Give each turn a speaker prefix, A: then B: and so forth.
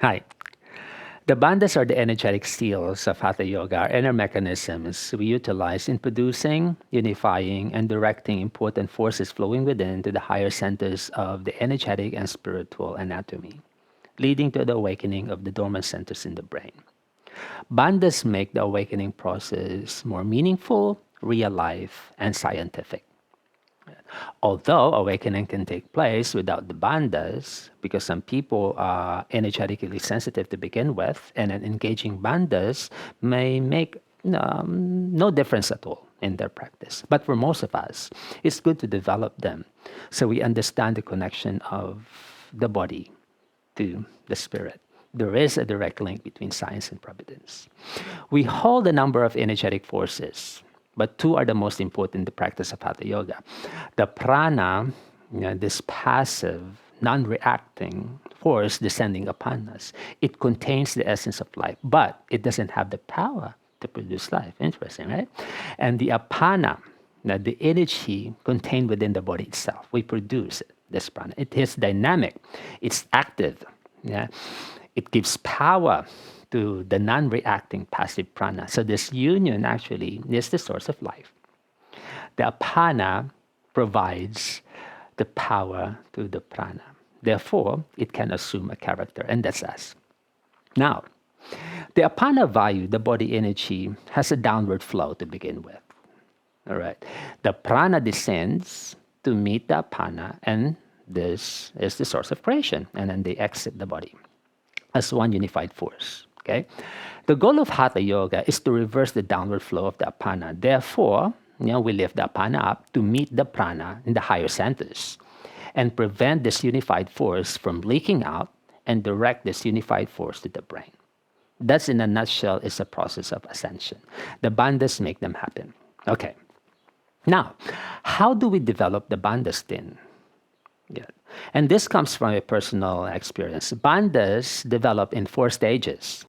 A: Hi. The bandhas are the energetic seals of Hatha Yoga, are inner mechanisms we utilize in producing, unifying, and directing important forces flowing within to the higher centers of the energetic and spiritual anatomy, leading to the awakening of the dormant centers in the brain. Bandhas make the awakening process more meaningful, real life, and scientific. Although awakening can take place without the bandhas, because some people are energetically sensitive to begin with, and an engaging bandhas may make no difference at all in their practice. But for most of us, it's good to develop them so we understand the connection of the body to the spirit. There is a direct link between science and providence. We hold a number of energetic forces, but two are the most important in the practice of Hatha Yoga. The prana, this passive, non reacting force descending upon us, it contains the essence of life, but it doesn't have the power to produce life. Interesting, right? And the apana, the energy contained within the body itself, we produce it, this prana. It is dynamic, it's active. Yeah? It gives power to the non-reacting passive prana. So this union actually is the source of life. The apana provides the power to the prana. Therefore, it can assume a character, and that's us. Now, the apana vayu, the body energy, has a downward flow to begin with. All right. The prana descends to meet the apana, and this is the source of creation, and then they exit the body as one unified force. Okay? The goal of Hatha Yoga is to reverse the downward flow of the apana. Therefore, we lift the apana up to meet the prana in the higher centers and prevent this unified force from leaking out and direct this unified force to the brain. That's, in a nutshell, is a process of ascension. The bandhas make them happen. Okay. Now, how do we develop the bandhas then? Yeah. And this comes from a personal experience. Bandhas develop in 4 stages.